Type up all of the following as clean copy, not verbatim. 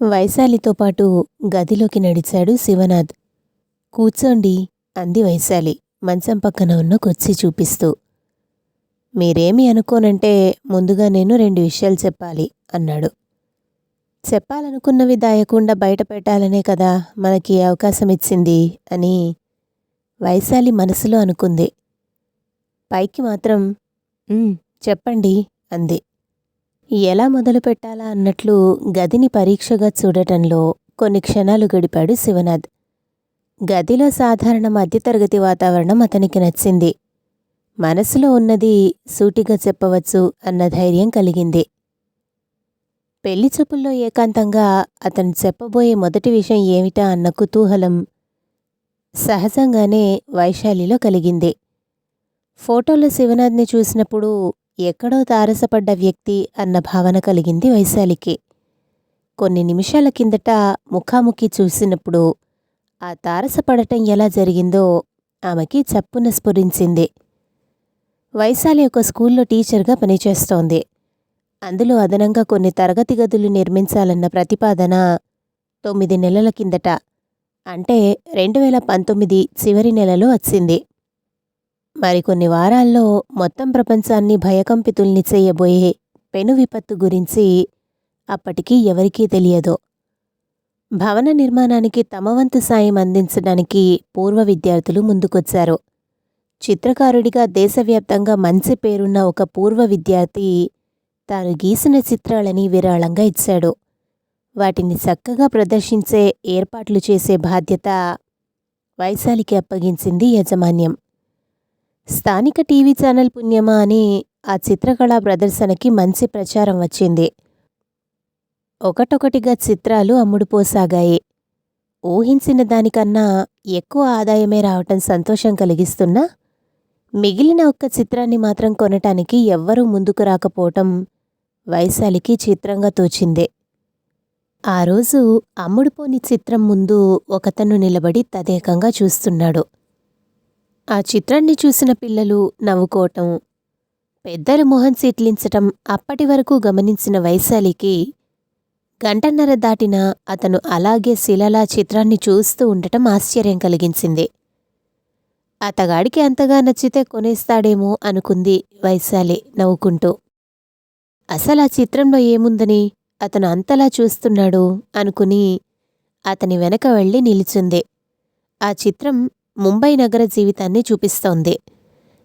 వైశాలితో పాటు గదిలోకి నడిచాడు శివనాథ్. కూర్చోండి అంది వైశాలి మంచం పక్కన ఉన్న కుర్చీ చూపిస్తూ. మీరేమీ అనుకోనంటే ముందుగా నేను 2 విషయాలు చెప్పాలి అన్నాడు. చెప్పాలనుకున్నవి దాయకుండా బయట పెట్టాలనే కదా మనకి ఈ అవకాశం ఇచ్చింది అని వైశాలి మనసులో అనుకుంది. పైకి మాత్రం చెప్పండి అంది. ఎలా మొదలు పెట్టాలా అన్నట్లు గదిని పరీక్షగా చూడటంలో కొన్ని క్షణాలు గడిపాడు శివనాథ్. గదిలో సాధారణ మధ్యతరగతి వాతావరణం అతనికి నచ్చింది. మనసులో ఉన్నది సూటిగా చెప్పవచ్చు అన్న ధైర్యం కలిగింది. పెళ్లి చూపుల్లో ఏకాంతంగా అతను చెప్పబోయే మొదటి విషయం ఏమిటా అన్న కుతూహలం సహజంగానే వైశాలిలో కలిగింది. ఫోటోలో శివనాథ్ని చూసినప్పుడు ఎక్కడో తారసపడ్డ వ్యక్తి అన్న భావన కలిగింది వైశాలికి. కొన్ని నిమిషాల కిందట ముఖాముఖి చూసినప్పుడు ఆ తారసపడటం ఎలా జరిగిందో ఆమెకి చప్పున స్ఫురించింది. వైశాలి ఒక స్కూల్లో టీచర్గా పనిచేస్తోంది. అందులో అదనంగా కొన్ని తరగతి గదులు నిర్మించాలన్న ప్రతిపాదన 9 నెలల కిందట అంటే 2019 చివరి నెలలో వచ్చింది. మరికొన్ని వారాల్లో మొత్తం ప్రపంచాన్ని భయకంపితుల్ని చేయబోయే పెను విపత్తు గురించి అప్పటికి ఎవరికీ తెలియదు. భవన నిర్మాణానికి తమ వంతు సాయం అందించడానికి పూర్వ విద్యార్థులు ముందుకొచ్చారు. చిత్రకారుడిగా దేశవ్యాప్తంగా మంచి పేరున్న ఒక పూర్వ విద్యార్థి తాను గీసిన చిత్రాలని విరాళంగా ఇచ్చాడు. వాటిని చక్కగా ప్రదర్శించే ఏర్పాట్లు చేసే బాధ్యత వైశాలికి అప్పగించింది యాజమాన్యం. స్థానిక టీవీ ఛానల్ పుణ్యమా అని ఆ చిత్రకళా ప్రదర్శనకి మంచి ప్రచారం వచ్చింది. ఒకటొకటిగా చిత్రాలు అమ్ముడుపోసాగాయి. ఊహించిన దానికన్నా ఎక్కువ ఆదాయమే రావటం సంతోషం కలిగిస్తున్నా మిగిలిన ఒక్క చిత్రాన్ని మాత్రం కొనటానికి ఎవ్వరూ ముందుకు రాకపోవటం వైశాలికి చిత్రంగా తోచింది. ఆ రోజు అమ్ముడుపోని చిత్రం ముందు ఒకతను నిలబడి తదేకంగా చూస్తున్నాడు. ఆ చిత్రాన్ని చూసిన పిల్లలు నవ్వుకోవటం, పెద్దల మొహం చిట్లించటం అప్పటి వరకు గమనించిన వైశాలికి గంటన్నర దాటినా అతను అలాగే శిలలా చిత్రాన్ని చూస్తూ ఉండటం ఆశ్చర్యం కలిగించింది. అతగాడికి అంతగా నచ్చితే కొనేస్తాడేమో అనుకుంది వైశాలి నవ్వుకుంటూ. అసలు ఆ చిత్రంలో ఏముందని అతను అంతలా చూస్తున్నాడు అనుకుని అతని వెనక వెళ్ళి నిలిచింది. ఆ చిత్రం ముంబై నగర జీవితాన్ని చూపిస్తోంది.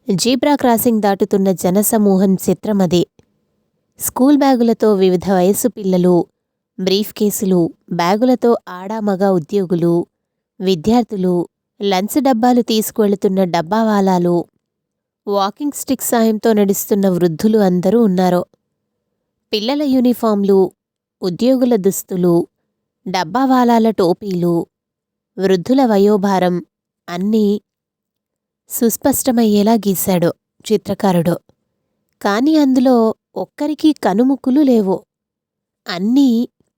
జీబ్రా క్రాసింగ్ దాటుతున్న జనసమూహం చిత్రం అది. స్కూల్ బ్యాగులతో వివిధ వయసు పిల్లలు, బ్రీఫ్ కేసులు, బ్యాగులతో ఆడామగ ఉద్యోగులు, విద్యార్థులు, లంచ్ డబ్బాలు తీసుకువెళుతున్న డబ్బావాలాలు, వాకింగ్ స్టిక్ సాయంతో నడుస్తున్న వృద్ధులు అందరూ ఉన్నారు. పిల్లల యూనిఫామ్లు, ఉద్యోగుల దుస్తులు, డబ్బావాలాల టోపీలు, వృద్ధుల వయోభారం అన్నీ సుస్పష్టమయ్యేలా గీశాడు చిత్రకారుడు. కాని అందులో ఒక్కరికీ కనుముక్కులు లేవు. అన్నీ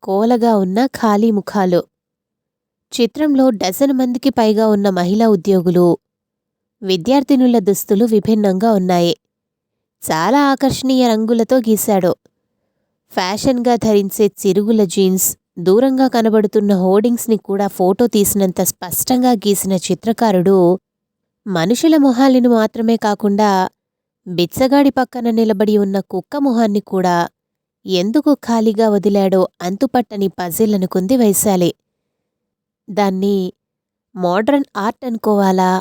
కోలగా ఉన్న ఖాళీ ముఖాలు. చిత్రంలో 12 మందికి పైగా ఉన్న మహిళా ఉద్యోగులు, విద్యార్థినుల దుస్తులు విభిన్నంగా ఉన్నాయి. చాలా ఆకర్షణీయ రంగులతో గీశాడు. ఫ్యాషన్గా ధరించే చిరుగుల జీన్స్, దూరంగా కనబడుతున్న హోర్డింగ్స్ని కూడా ఫోటో తీసినంత స్పష్టంగా గీసిన చిత్రకారుడు మనుషుల మొహాలను మాత్రమే కాకుండా బిచ్చగాడి పక్కన నిలబడి ఉన్న కుక్క మొహాన్ని కూడా ఎందుకు ఖాళీగా వదిలాడో అంతుపట్టని పజిల్ అనుకుంది వైశాలి. దాన్ని మోడ్రన్ ఆర్ట్ అనుకోవాలా,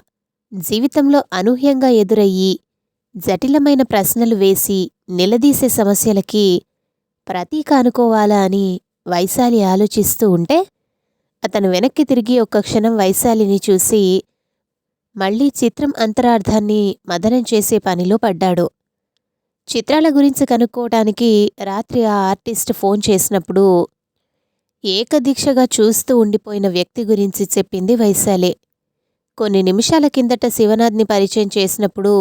జీవితంలో అనూహ్యంగా ఎదురయ్యి జటిలమైన ప్రశ్నలు వేసి నిలదీసే సమస్యలకి ప్రతీక అనుకోవాలా అని వైశాలి ఆలోచిస్తూ ఉంటే అతను వెనక్కి తిరిగి ఒక్క క్షణం వైశాలిని చూసి మళ్లీ చిత్రం అంతరార్థాన్ని మదనం చేసే పనిలో పడ్డాడు. చిత్రాల గురించి కనుక్కోవటానికి రాత్రి ఆ ఆర్టిస్ట్ ఫోన్ చేసినప్పుడు ఏకదీక్షగా చూస్తూ ఉండిపోయిన వ్యక్తి గురించి చెప్పింది వైశాలి. కొన్ని నిమిషాల కిందట శివనాథ్ని పరిచయం చేసినప్పుడు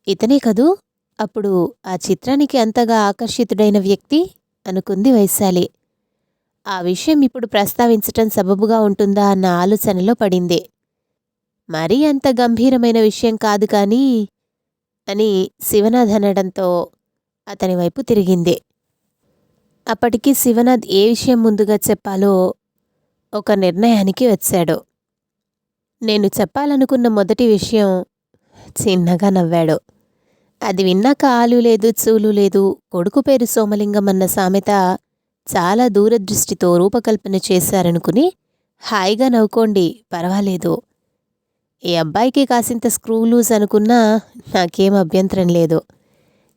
ఇతనే కదూ అప్పుడు ఆ చిత్రానికి అంతగా ఆకర్షితుడైన వ్యక్తి అనుకుంది వైశాలి. ఆ విషయం ఇప్పుడు ప్రస్తావించటం సబబుగా ఉంటుందా అన్న ఆలోచనలో పడింది. మరీ అంత గంభీరమైన విషయం కాదు కానీ అని శివనాథ్ అనడంతో అతని వైపు తిరిగింది. అప్పటికి శివనాథ్ ఏ విషయం ముందుగా చెప్పాలో ఒక నిర్ణయానికి వచ్చాడు. నేను చెప్పాలనుకున్న మొదటి విషయం. చిన్నగా నవ్వాడు. అది విన్నాక ఆలు లేదు చూలు లేదు, కొడుకు పేరు సోమలింగం అన్న సామెత చాలా దూరదృష్టితో రూపకల్పన చేశారనుకుని హాయిగా నవ్వుకోండి, పర్వాలేదు. ఈ అబ్బాయికి కాసింత స్క్రూ లూజ్ అనుకున్నా నాకేం అభ్యంతరం లేదు.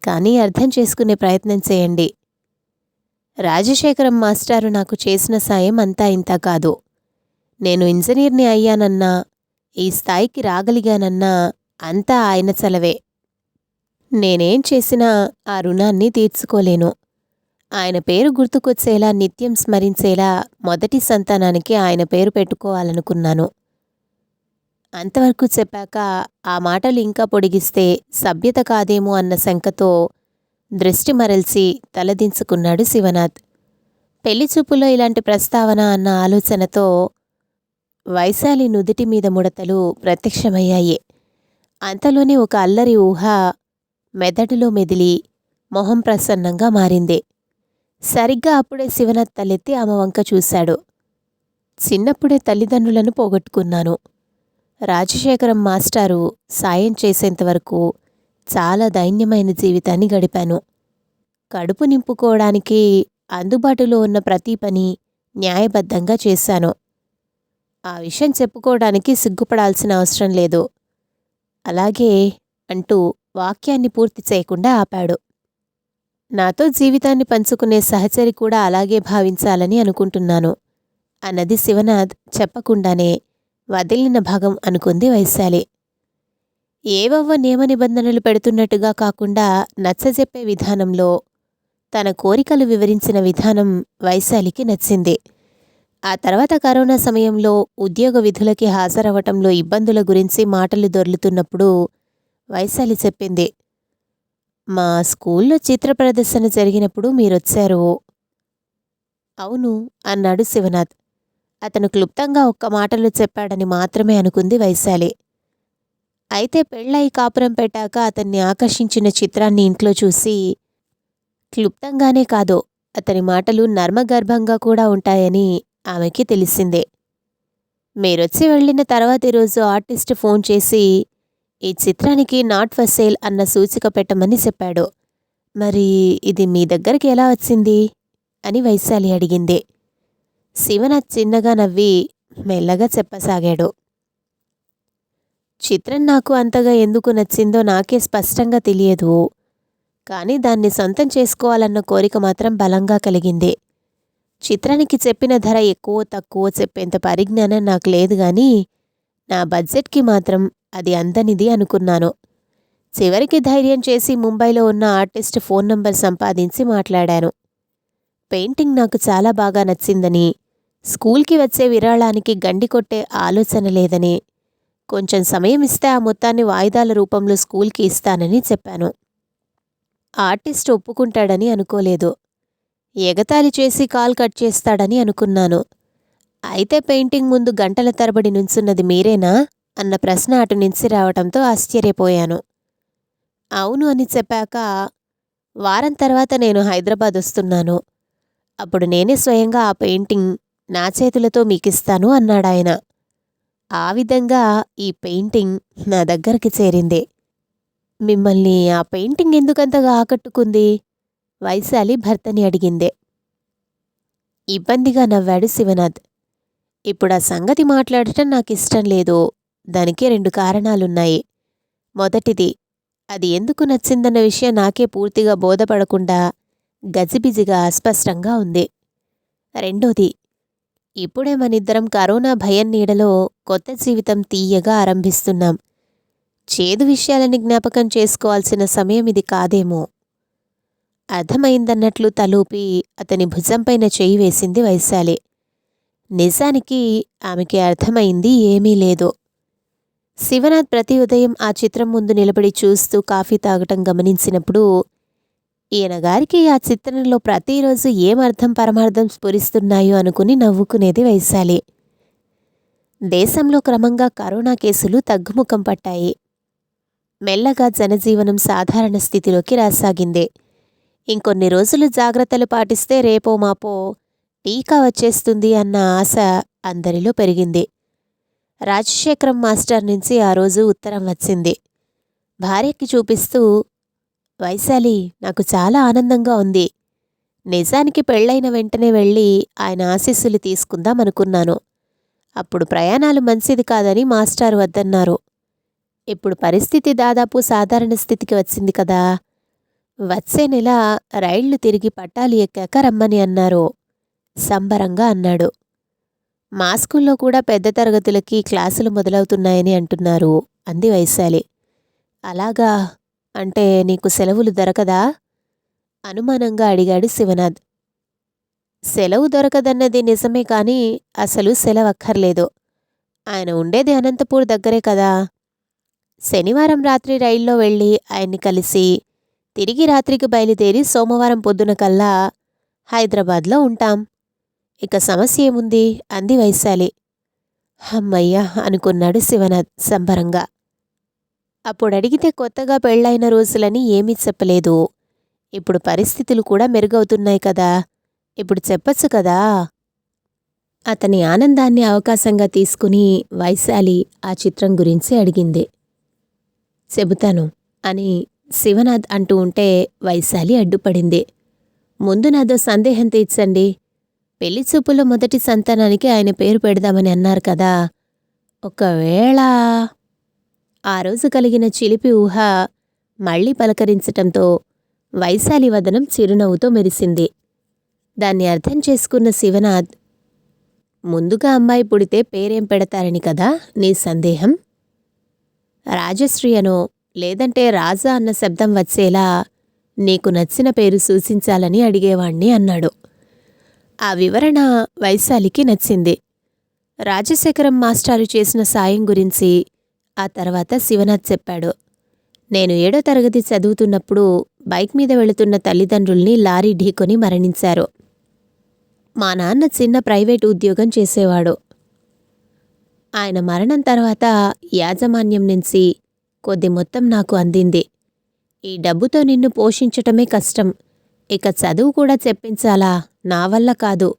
కానీ అర్థం చేసుకునే ప్రయత్నం చేయండి. రాజశేఖరం మాస్టారు నాకు చేసిన సాయం అంతా ఇంత కాదు. నేను ఇంజనీర్ని అయ్యానన్నా, ఈ స్థాయికి రాగలిగానన్నా అంతా ఆయన చలవే. నేనేం చేసినా ఆ రుణాన్ని తీర్చుకోలేను. ఆయన పేరు గుర్తుకొచ్చేలా, నిత్యం స్మరించేలా మొదటి సంతానానికి ఆయన పేరు పెట్టుకోవాలనుకున్నాను. అంతవరకు చెప్పాక ఆ మాటలు ఇంకా పొడిగిస్తే సభ్యత కాదేమో అన్న శంకతో దృష్టి మరల్చి తలదించుకున్నాడు శివనాథ్. పెళ్లిచూపులో ఇలాంటి ప్రస్తావన అన్న ఆలోచనతో వైశాలి నుదిటి మీద ముడతలు ప్రత్యక్షమయ్యాయి. అంతలోనే ఒక అల్లరి ఊహ మెదడులో మెదిలి మొహం ప్రసన్నంగా మారింది. సరిగ్గా అప్పుడే శివనాథ్ తలెత్తి ఆమె వంక చూశాడు. చిన్నప్పుడే తల్లిదండ్రులను పోగొట్టుకున్నాను. రాజశేఖరం మాస్టారు సాయం చేసేంతవరకు చాలా దైన్యమైన జీవితాన్ని గడిపాను. కడుపు నింపుకోవడానికి అందుబాటులో ఉన్న ప్రతి పని న్యాయబద్ధంగా చేశాను. ఆ విషయం చెప్పుకోవడానికి సిగ్గుపడాల్సిన అవసరం లేదు. అలాగే అంటూ వాక్యాన్ని పూర్తి చేయకుండా ఆపాడు. నాతో జీవితాన్ని పంచుకునే సహచరి కూడా అలాగే భావించాలని అనుకుంటున్నాను అన్నది శివనాథ్ చెప్పకుండానే. వదిలిన భాగం అనుకుంది వైశాలి. ఏవవ్వ నియమ నిబంధనలు పెడుతున్నట్టుగా కాకుండా నచ్చజెప్పే విధానంలో తన కోరికలు వివరించిన విధానం వైశాలికి నచ్చింది. ఆ తర్వాత కరోనా సమయంలో ఉద్యోగ విధులకి హాజరవటంలో ఇబ్బందుల గురించి మాటలు దొర్లుతున్నప్పుడు వైశాలి చెప్పింది. మా స్కూల్లో చిత్ర ప్రదర్శన జరిగినప్పుడు మీరొచ్చారు. అవును అన్నాడు శివనాథ్. అతను క్లుప్తంగా ఒక్క మాటలో చెప్పాడని మాత్రమే అనుకుంది వైశాలి. అయితే పెళ్ళయి కాపురం పెట్టాక అతన్ని ఆకర్షించిన చిత్రాన్ని ఇంట్లో చూసి క్లుప్తంగానే కాదు, అతని మాటలు నర్మగర్భంగా కూడా ఉంటాయని ఆమెకి తెలిసిందే. మీరొచ్చి వెళ్ళిన తర్వాతి రోజు ఆర్టిస్ట్ ఫోన్ చేసి ఈ చిత్రానికి నాట్ ఫర్ సేల్ అన్న సూచిక పెట్టమని చెప్పాడు. మరి ఇది మీ దగ్గరికి ఎలా వచ్చింది అని వైశాలి అడిగింది. శివనాథ్ చిన్నగా నవ్వి మెల్లగా చెప్పసాగాడు. చిత్రం నాకు అంతగా ఎందుకు నచ్చిందో నాకే స్పష్టంగా తెలియదు. కానీ దాన్ని సొంతం చేసుకోవాలన్న కోరిక మాత్రం బలంగా కలిగింది. చిత్రానికి చెప్పిన ధర ఎక్కువ తక్కువ చెప్పేంత పరిజ్ఞానం నాకు లేదు, కానీ నా బడ్జెట్కి మాత్రం అది అందనిది అనుకున్నాను. చివరికి ధైర్యం చేసి ముంబైలో ఉన్న ఆర్టిస్ట్ ఫోన్ నంబర్ సంపాదించి మాట్లాడాను. పెయింటింగ్ నాకు చాలా బాగా నచ్చిందని, స్కూల్కి వచ్చే విరాళానికి గండి కొట్టే ఆలోచన లేదని, కొంచెం సమయం ఇస్తే ఆ మొత్తాన్ని వాయిదాల రూపంలో స్కూల్కి ఇస్తానని చెప్పాను. ఆర్టిస్ట్ ఒప్పుకుంటాడని అనుకోలేదు. ఎగతాళి చేసి కాల్ కట్ చేస్తాడని అనుకున్నాను. అయితే పెయింటింగ్ ముందు గంటల తరబడి నుంచున్నది మీరేనా అన్న ప్రశ్న అటు నుంచి రావటంతో ఆశ్చర్యపోయాను. అవును అని చెప్పాక వారం తర్వాత నేను హైదరాబాద్ వస్తున్నాను. అప్పుడు నేనే స్వయంగా ఆ పెయింటింగ్ నా చేతులతో మీకిస్తాను అన్నాడాయన. ఆ విధంగా ఈ పెయింటింగ్ నా దగ్గరికి చేరింది. మిమ్మల్ని ఆ పెయింటింగ్ ఎందుకంతగా ఆకట్టుకుంది? వైశాలి భర్తని అడిగిందే. ఇబ్బందిగా నవ్వాడు శివనాథ్. ఇప్పుడు ఆ సంగతి మాట్లాడటం నాకిష్టం లేదు. దానికి 2 కారణాలున్నాయి. మొదటిది, అది ఎందుకు నచ్చిందన్న విషయం నాకే పూర్తిగా బోధపడకుండా గజిబిజిగా అస్పష్టంగా ఉంది. రెండోది, ఇప్పుడే మనిద్దరం కరోనా భయం నీడలో కొత్త జీవితం తీయగా ఆరంభిస్తున్నాం. చేదు విషయాలని జ్ఞాపకం చేసుకోవాల్సిన సమయం ఇది కాదేమో. అర్థమైందన్నట్లు తలూపి అతని భుజంపైన చెయ్యి వేసింది వైశాలి. నిజానికి ఆమెకి అర్థమైంది ఏమీ లేదు. శివనాథ్ ప్రతి ఉదయం ఆ చిత్రం ముందు నిలబడి చూస్తూ కాఫీ తాగటం గమనించినప్పుడు ఈయనగారికి ఆ చిత్రంలో ప్రతిరోజు ఏం అర్థం పరమార్థం స్ఫురిస్తున్నాయో అనుకుని నవ్వుకునేది వైశాలి. దేశంలో క్రమంగా కరోనా కేసులు తగ్గుముఖం పట్టాయి. మెల్లగా జనజీవనం సాధారణ స్థితిలోకి రాసాగింది. ఇంకొన్ని రోజులు జాగ్రత్తలు పాటిస్తే రేపో మాపో టీకా వచ్చేస్తుంది అన్న ఆశ అందరిలో పెరిగింది. రాజశేఖరం మాస్టర్ నుంచి ఆ రోజు ఉత్తరం వచ్చింది. భార్యకి చూపిస్తూ, వైశాలి, నాకు చాలా ఆనందంగా ఉంది. నిజానికి పెళ్ళైన వెంటనే వెళ్ళి ఆయన ఆశీస్సులు తీసుకుందామనుకున్నాను. అప్పుడు ప్రయాణాలు మంచిది కాదని మాస్టారు వద్దన్నారు. ఇప్పుడు పరిస్థితి దాదాపు సాధారణ స్థితికి వచ్చింది కదా. వచ్చే నెల రైళ్లు తిరిగి పట్టాలు ఎక్కాక రమ్మని అన్నారు సంబరంగా అన్నాడు. మా స్కూల్లో కూడా పెద్ద తరగతులకి క్లాసులు మొదలవుతున్నాయని అంటున్నారు అంది వైశాలి. అలాగా, అంటే నీకు సెలవులు దొరకదా? అనుమానంగా అడిగాడు శివనాథ్. సెలవు దొరకదన్నది నిజమే కాని అసలు సెలవక్కర్లేదు. ఆయన ఉండేది అనంతపూర్ దగ్గరే కదా. శనివారం రాత్రి రైల్లో వెళ్ళి ఆయన్ని కలిసి తిరిగి రాత్రికి బయలుదేరి సోమవారం పొద్దున కల్లా హైదరాబాద్లో ఉంటాం. ఇక సమస్య ఏముంది అంది వైశాలి. హమ్మయ్య అనుకున్నాడు శివనాథ్ సంబరంగా. అప్పుడడిగితే కొత్తగా పెళ్ళైన రోజులని ఏమీ చెప్పలేదు. ఇప్పుడు పరిస్థితులు కూడా మెరుగవుతున్నాయి కదా, ఇప్పుడు చెప్పచ్చు కదా. అతని ఆనందాన్ని అవకాశంగా తీసుకుని వైశాలి ఆ చిత్రం గురించి అడిగింది. చెబుతాను అని శివనాథ్ అంటూ ఉంటే వైశాలి అడ్డుపడింది. ముందు నాదో సందేహం తీర్చండి. పెళ్లి చూపులో మొదటి సంతానానికి ఆయన పేరు పెడదామని అన్నారు కదా. ఒకవేళ ఆ రోజు కలిగిన చిలిపి ఊహ మళ్లీ పలకరించటంతో వైశాలి వదనం చిరునవ్వుతో మెరిసింది. దాన్ని అర్థం చేసుకున్న శివనాథ్, ముందుగా అమ్మాయి పుడితే పేరేం పెడతారని కదా నీ సందేహం? రాజశ్రీ అనో లేదంటే రాజా అన్న శబ్దం వచ్చేలా నీకు నచ్చిన పేరు సూచించాలని అడిగేవాణ్ణి అన్నాడు. ఆ వివరణ వైశాలికి నచ్చింది. రాజశేఖరం మాస్టారు చేసిన సాయం గురించి ఆ తర్వాత శివనాథ్ చెప్పాడు. నేను 7వ తరగతి చదువుతున్నప్పుడు బైక్ మీద వెళుతున్న తల్లిదండ్రుల్ని లారీ ఢీకొని మరణించారు. మా నాన్న చిన్న ప్రైవేటు ఉద్యోగం చేసేవాడు. ఆయన మరణం తర్వాత యాజమాన్యం నుంచి కొద్ది మొత్తం నాకు అందింది. ఈ డబ్బుతో నిన్ను పోషించటమే కష్టం, ఇక చదువు కూడా చెప్పించాలా, నా వల్ల కాదు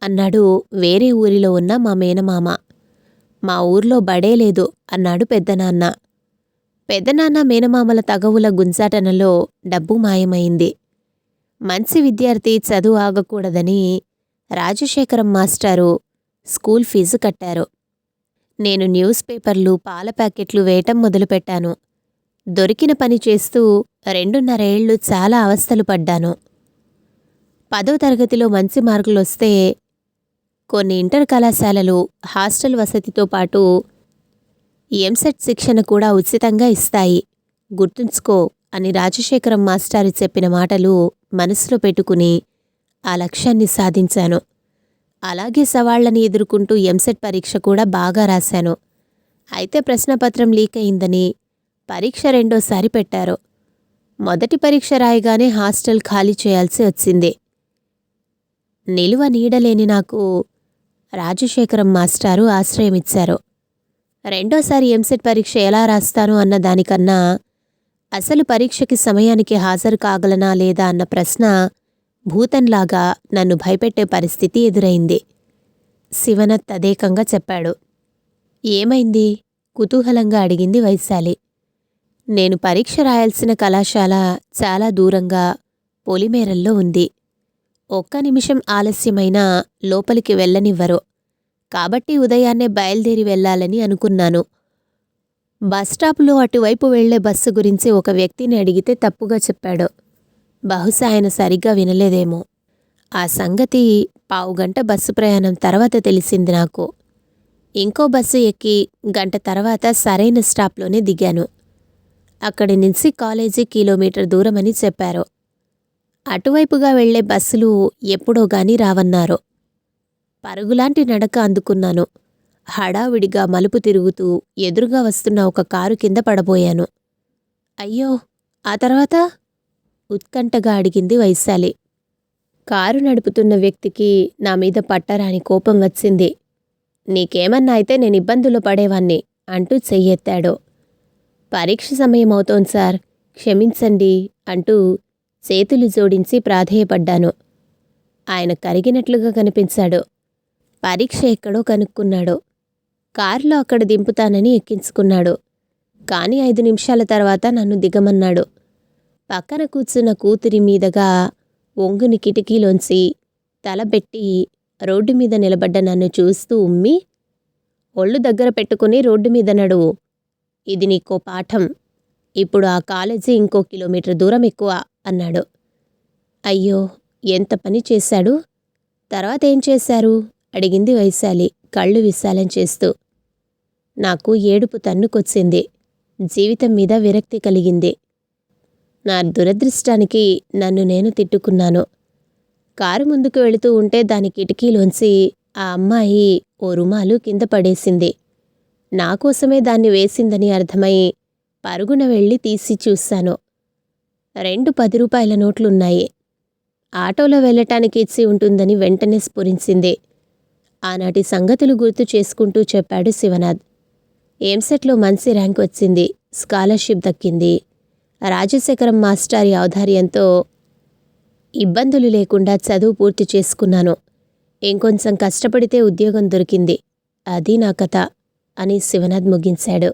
అన్నాడు వేరే ఊరిలో ఉన్న మా మేనమామ. మా ఊర్లో బడే లేదు అన్నాడు పెద్దనాన్న. పెద్దనాన్న మేనమామల తగవుల గుంజాటనలో డబ్బు మాయమైంది. మంచి విద్యార్థి చదువు ఆగకూడదని రాజశేఖరం మాస్టారు స్కూల్ ఫీజు కట్టారు. నేను న్యూస్ పేపర్లు, పాల ప్యాకెట్లు వేయటం మొదలుపెట్టాను. దొరికిన పని చేస్తూ 2.5 ఏళ్లు చాలా అవస్థలు పడ్డాను. 10వ తరగతిలో మంచి మార్కులొస్తే కొన్ని ఇంటర్ కళాశాలలు హాస్టల్ వసతితో పాటు ఎంసెట్ శిక్షణ కూడా ఉచితంగా ఇస్తాయి, గుర్తుంచుకో అని రాజశేఖరం మాస్టారు చెప్పిన మాటలు మనసులో పెట్టుకుని ఆ లక్ష్యాన్ని సాధించాను. అలాగే సవాళ్లని ఎదుర్కొంటూ ఎంసెట్ పరీక్ష కూడా బాగా రాశాను. అయితే ప్రశ్నపత్రం లీక్ అయిందని పరీక్ష 2వసారి పెట్టారు. మొదటి పరీక్ష రాయగానే హాస్టల్ ఖాళీ చేయాల్సి వచ్చింది. నిలువ నీడలేని నాకు రాజశేఖరం మాస్టారు ఆశ్రయమిచ్చారు. 2వసారి ఎంసెట్ పరీక్ష ఎలా రాస్తాను అన్న దానికన్నా అసలు పరీక్షకి సమయానికి హాజరు కాగలనా లేదా అన్న ప్రశ్న భూతంలాగా నన్ను భయపెట్టే పరిస్థితి ఎదురైంది. శివనాథ్ తదేకంగా చెప్పాడు. ఏమైంది? కుతూహలంగా అడిగింది వైశాలి. నేను పరీక్ష రాయాల్సిన కళాశాల చాలా దూరంగా పొలిమేరల్లో ఉంది. ఒక్క నిమిషం ఆలస్యమైనా లోపలికి వెళ్ళనివ్వరు. కాబట్టి ఉదయాన్నే బయలుదేరి వెళ్ళాలని అనుకున్నాను. బస్టాప్లో అటువైపు వెళ్లే బస్సు గురించి ఒక వ్యక్తిని అడిగితే తప్పుగా చెప్పాడు. బహుశా ఆయన సరిగ్గా వినలేదేమో. ఆ సంగతి 15 గంట బస్సు ప్రయాణం తర్వాత తెలిసింది నాకు. ఇంకో బస్సు ఎక్కి 1 గంట తర్వాత సరైన స్టాప్లోనే దిగాను. అక్కడి నుంచి కాలేజీ కిలోమీటర్ దూరమని చెప్పారు. అటువైపుగా వెళ్లే బస్సులు ఎప్పుడో గాని రావన్నారు. పరుగులాంటి నడక అందుకున్నాను. హడావిడిగా మలుపు తిరుగుతూ ఎదురుగా వస్తున్న ఒక కారు కింద పడబోయాను. అయ్యో, ఆ తర్వాత? ఉత్కంఠగా అడిగింది వైశాలి. కారు నడుపుతున్న వ్యక్తికి నా మీద పట్టరాని కోపం వచ్చింది. నీకేమన్నా అయితే నేను ఇబ్బందుల్లో పడేవాణ్ణి అంటూ చెయ్యెత్తాడు. పరీక్ష సమయం అవుతోంది సార్, క్షమించండి అంటూ చేతులు జోడించి ప్రాధేయపడ్డాను. ఆయన కరిగినట్లుగా కనిపించాడు. పరీక్ష ఎక్కడో కనుక్కున్నాడు. కారులో అక్కడ దింపుతానని ఎక్కించుకున్నాడు. కాని 5 నిమిషాల తర్వాత నన్ను దిగమన్నాడు. పక్కన కూర్చున్న కూతురి మీదగా ఒంగుని కిటికీలోంచి తలబెట్టి రోడ్డు మీద నిలబడ్డ నన్ను చూస్తూ ఉమ్మి, ఒళ్ళు దగ్గర పెట్టుకుని రోడ్డు మీద నడువు. ఇది నీకో పాఠం. ఇప్పుడు ఆ కాలేజీ ఇంకో కిలోమీటర్ దూరం ఎక్కువ అన్నాడు. అయ్యో, ఎంత పని చేశాడు. తర్వాత ఏం చేశారు అడిగింది వైశాలి కళ్ళు విశాలం చేస్తూ. నాకు ఏడుపు తన్నుకొచ్చింది. జీవితం మీద విరక్తి కలిగింది. నా దురదృష్టానికి నన్ను నేను తిట్టుకున్నాను. కారు ముందుకు వెళుతూ ఉంటే దాని కిటికీలోంచి ఆ అమ్మాయి ఓ రుమాలు కింద పడేసింది. నాకోసమే దాన్ని వేసిందని అర్థమై పరుగున వెళ్ళి తీసి చూశాను. 2 10 రూపాయల నోట్లున్నాయి. ఆటోలో వెళ్ళటానికి ఇచ్చి ఉంటుందని వెంటనే స్ఫురించింది. ఆనాటి సంగతులు గుర్తు చేసుకుంటూ చెప్పాడు శివనాథ్. ఎంసెట్లో మంచి ర్యాంక్ వచ్చింది. స్కాలర్షిప్ దక్కింది. రాజశేఖరం మాస్టారి ఔదార్యంతో ఇబ్బందులు లేకుండా చదువు పూర్తి చేసుకున్నాను. ఇంకొంచెం కష్టపడితే ఉద్యోగం దొరికింది. అది నా కథ అని శివనాథ్ ముగించాడు.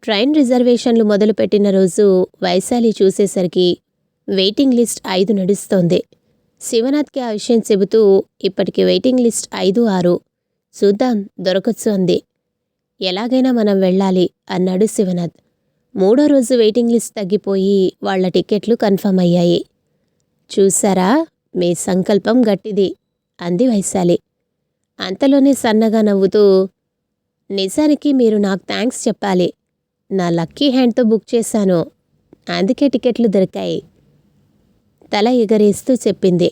ట్రైన్ రిజర్వేషన్లు మొదలుపెట్టిన రోజు వైశాలి చూసేసరికి వెయిటింగ్ లిస్ట్ 5 నడుస్తోంది. శివనాథ్కి ఆ విషయం చెబుతూ ఇప్పటికి వెయిటింగ్ లిస్ట్ 5, 6 చూద్దాం దొరకొచ్చు అంది. ఎలాగైనా మనం వెళ్ళాలి అన్నాడు శివనాథ్. 3వ రోజు వెయిటింగ్ లిస్ట్ తగ్గిపోయి వాళ్ల టికెట్లు కన్ఫర్మ్ అయ్యాయి. చూసారా, మీ సంకల్పం గట్టిది అంది వైశాలి. అంతలోనే సన్నగా నవ్వుతూ, నిజానికి మీరు నాకు థ్యాంక్స్ చెప్పాలి. నా లక్కీ హ్యాండ్తో బుక్ చేశాను, అందుకే టికెట్లు దొరికాయి తల ఎగరేస్తూ చెప్పింది.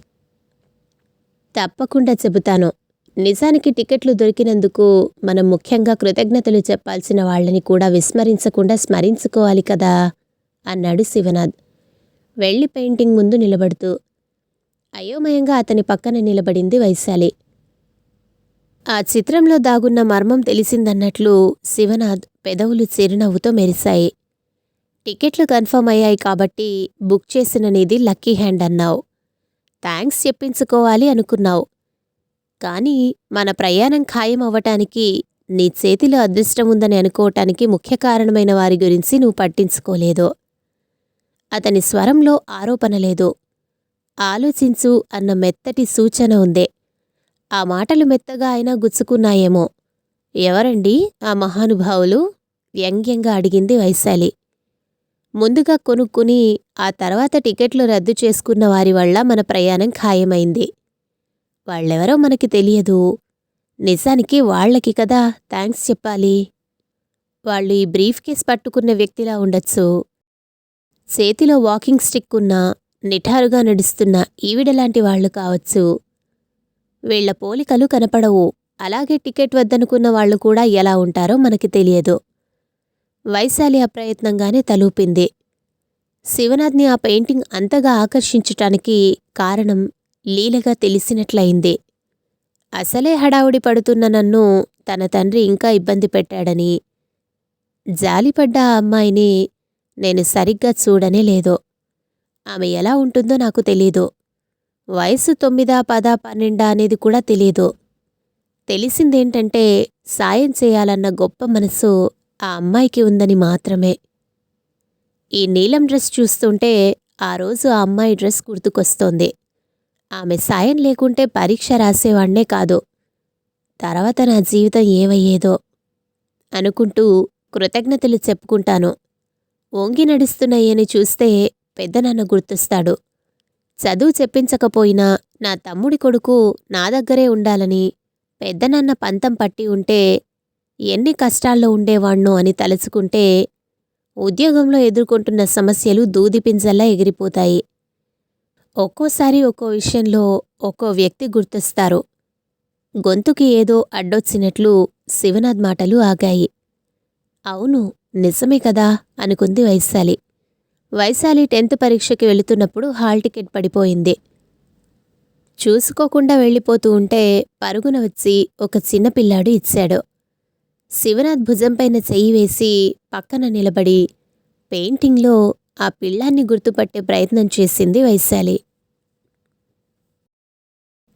తప్పకుండా చెబుతాను. నిజానికి టికెట్లు దొరికినందుకు మనం ముఖ్యంగా కృతజ్ఞతలు చెప్పాల్సిన వాళ్ళని కూడా విస్మరించకుండా స్మరించుకోవాలి కదా అన్నాడు శివనాథ్ వెళ్ళి పెయింటింగ్ ముందు నిలబడుతూ. అయోమయంగా అతని పక్కన నిలబడింది వైశాలి. ఆ చిత్రంలో దాగున్న మర్మం తెలిసిందన్నట్లు శివనాథ్ పెదవులు చిరునవ్వుతో మెరిశాయి. టికెట్లు కన్ఫర్మ్ అయ్యాయి కాబట్టి బుక్ చేసిన నీది లక్కీ హ్యాండ్ అన్నావు. థ్యాంక్స్ చెప్పించుకోవాలి అనుకున్నావు. కానీ మన ప్రయాణం ఖాయం అవ్వటానికి నీ చేతిలో అదృష్టం ఉందని అనుకోవటానికి ముఖ్య కారణమైన వారి గురించి నువ్వు పట్టించుకోలేదు. అతని స్వరంలో ఆరోపణ లేదు. ఆలోచించు అన్న మెత్తటి సూచన ఉందే. ఆ మాటలు మెత్తగా అయినా గుచ్చుకున్నాయేమో. ఎవరండి ఆ మహానుభావులు వ్యంగ్యంగా అడిగింది వైశాలి. ముందుగా కొనుక్కుని ఆ తర్వాత టికెట్లు రద్దు చేసుకున్న వారి వల్ల మన ప్రయాణం ఖాయమైంది. వాళ్ళెవరో మనకి తెలియదు. నిజానికి వాళ్లకి కదా థ్యాంక్స్ చెప్పాలి. వాళ్ళు ఈ బ్రీఫ్ కేస్ పట్టుకున్న వ్యక్తిలా ఉండొచ్చు. చేతిలో వాకింగ్ స్టిక్ ఉన్న నిఠారుగా నడుస్తున్న ఈవిడలాంటి వాళ్లు కావచ్చు. వీళ్ల పోలికలు కనపడవు. అలాగే టికెట్ వద్దనుకున్న వాళ్లు కూడా ఎలా ఉంటారో మనకి తెలియదు. వైశాలి అప్రయత్నంగానే తలూపింది. శివనాథ్ని ఆ పెయింటింగ్ అంతగా ఆకర్షించటానికి కారణం లీలగా తెలిసినట్లయింది. అసలే హడావుడి పడుతున్న నన్ను తన తండ్రి ఇంకా ఇబ్బంది పెట్టాడని, జాలిపడ్డ ఆ అమ్మాయిని నేను సరిగ్గా చూడనే లేదు. ఆమె ఎలా ఉంటుందో నాకు తెలీదు. వయసు 9, 10, 12 అనేది కూడా తెలీదు. తెలిసిందేంటంటే సాయం చేయాలన్న గొప్ప మనసు ఆ అమ్మాయికి ఉందని మాత్రమే. ఈ నీలం డ్రెస్ చూస్తుంటే ఆ రోజు ఆ అమ్మాయి డ్రెస్ గుర్తుకొస్తోంది. ఆమె సాయం లేకుంటే పరీక్ష రాసేవాణ్ణే కాదు. తర్వాత నా జీవితం ఏమయ్యేదో అనుకుంటూ కృతజ్ఞతలు చెప్పుకుంటాను. వంగి నడుస్తున్న ఈయని చూస్తే పెద్దనాన్న గుర్తొస్తాడు. చదువు చెప్పించకపోయినా నా తమ్ముడి కొడుకు నా దగ్గరే ఉండాలని పెద్దనాన్న పంతం పట్టి ఉంటే ఎన్ని కష్టాల్లో ఉండేవాణ్ణో అని తలుచుకుంటే ఉద్యోగంలో ఎదుర్కొంటున్న సమస్యలు దూదిపింజల్లా ఎగిరిపోతాయి. ఒక్కోసారి ఒక్కో విషయంలో ఒక్కో వ్యక్తి గుర్తొస్తారు. గొంతుకి ఏదో అడ్డొచ్చినట్లు శివనాథ్ మాటలు ఆగాయి. అవును, నిజమే కదా అనుకుంది వైశాలి. వైశాలి 10th పరీక్షకి వెళుతున్నప్పుడు హాల్ టికెట్ పడిపోయింది. చూసుకోకుండా వెళ్ళిపోతూ ఉంటే పరుగున వచ్చి ఒక చిన్నపిల్లాడు ఇచ్చాడు. శివనాథ్ భుజంపైన చెయ్యి వేసి పక్కన నిలబడి పెయింటింగ్లో ఆ పిల్లాన్ని గుర్తుపట్టే ప్రయత్నం చేసింది వైశాలి.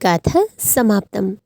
కథ సమాప్తం.